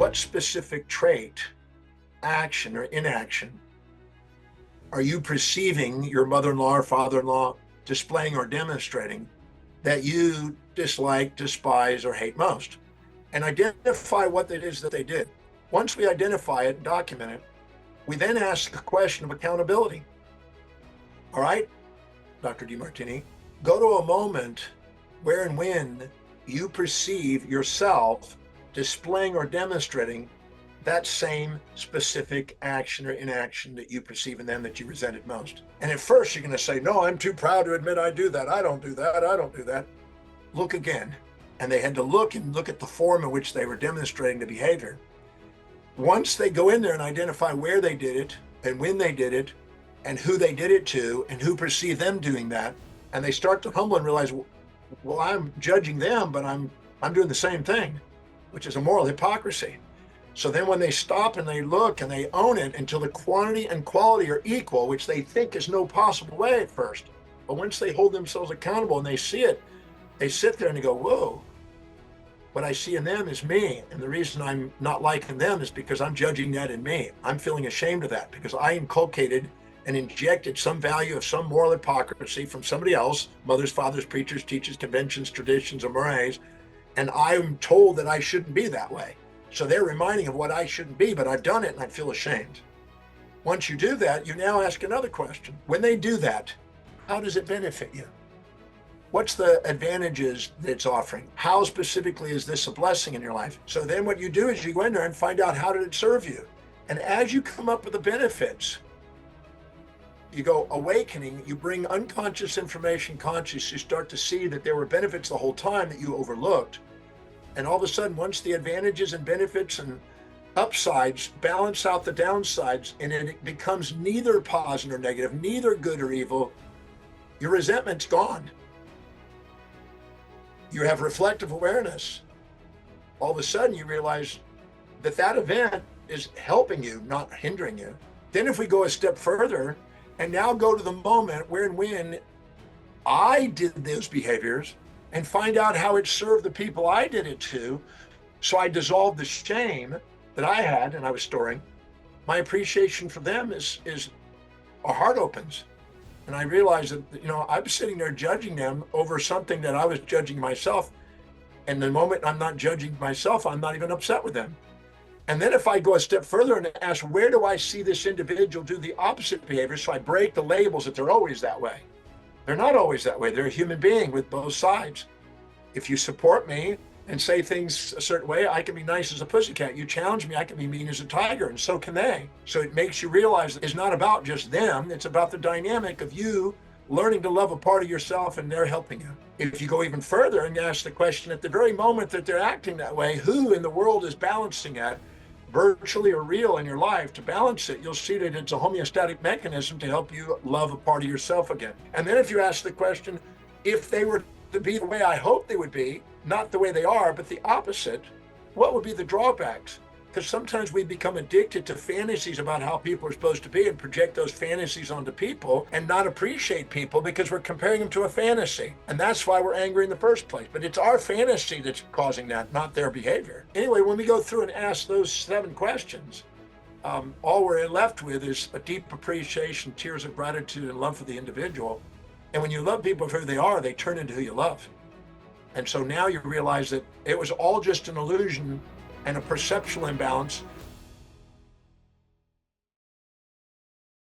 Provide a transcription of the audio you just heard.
what specific trait, action, or inaction are you perceiving your mother-in-law or father-in-law displaying or demonstrating that you dislike, despise, or hate most? And identify what it is that they did. Once we identify it and document it, we then ask the question of accountability. All right, Dr. Demartini, go to a moment where and when you perceive yourself displaying or demonstrating that same specific action or inaction that you perceive in them that you resented most. And at first you're going to say, no, I'm too proud to admit I do that. I don't do that. I don't do that. Look again. And they had to look at the form in which they were demonstrating the behavior. Once they go in there and identify where they did it and when they did it and who they did it to and who perceived them doing that, and they start to humble and realize, well, I'm judging them, but I'm doing the same thing, which is a moral hypocrisy. So then when they stop and they look and they own it until the quantity and quality are equal, which they think is no possible way at first, but once they hold themselves accountable and they see it, they sit there and they go, whoa, what I see in them is me. And the reason I'm not liking them is because I'm judging that in me. I'm feeling ashamed of that because I inculcated and injected some value of some moral hypocrisy from somebody else, mothers, fathers, preachers, teachers, conventions, traditions, or mores, and I'm told that I shouldn't be that way. So they're reminding of what I shouldn't be, but I've done it and I feel ashamed. Once you do that, you now ask another question. When they do that, how does it benefit you? What's the advantages that it's offering? How specifically is this a blessing in your life? So then what you do is you go in there and find out how did it serve you? And as you come up with the benefits, you go awakening, you bring unconscious information conscious, you start to see that there were benefits the whole time that you overlooked. And all of a sudden, once the advantages and benefits and upsides balance out the downsides, and it becomes neither positive nor negative, neither good or evil, your resentment's gone. You have reflective awareness. All of a sudden, you realize that that event is helping you, not hindering you. Then if we go a step further and now go to the moment where and when I did those behaviors, and find out how it served the people I did it to, so I dissolved the shame that I had and I was storing, my appreciation for them is our heart opens. And I realized that, I'm sitting there judging them over something that I was judging myself. And the moment I'm not judging myself, I'm not even upset with them. And then if I go a step further and ask, where do I see this individual do the opposite behavior? So I break the labels that they're always that way. They're not always that way. They're a human being with both sides. If you support me and say things a certain way, I can be nice as a pussycat. You challenge me, I can be mean as a tiger, and so can they. So it makes you realize that it's not about just them. It's about the dynamic of you learning to love a part of yourself and they're helping you. If you go even further and ask the question, at the very moment that they're acting that way, who in the world is balancing that, virtually or real in your life? To balance it, you'll see that it's a homeostatic mechanism to help you love a part of yourself again. And then if you ask the question, if they were to be the way I hope they would be, not the way they are, but the opposite, what would be the drawbacks? Because sometimes we become addicted to fantasies about how people are supposed to be and project those fantasies onto people and not appreciate people because we're comparing them to a fantasy. And that's why we're angry in the first place. But it's our fantasy that's causing that, not their behavior. Anyway, when we go through and ask those 7 questions, all we're left with is a deep appreciation, tears of gratitude, and love for the individual. And when you love people for who they are, they turn into who you love. And so now you realize that it was all just an illusion and a perceptual imbalance,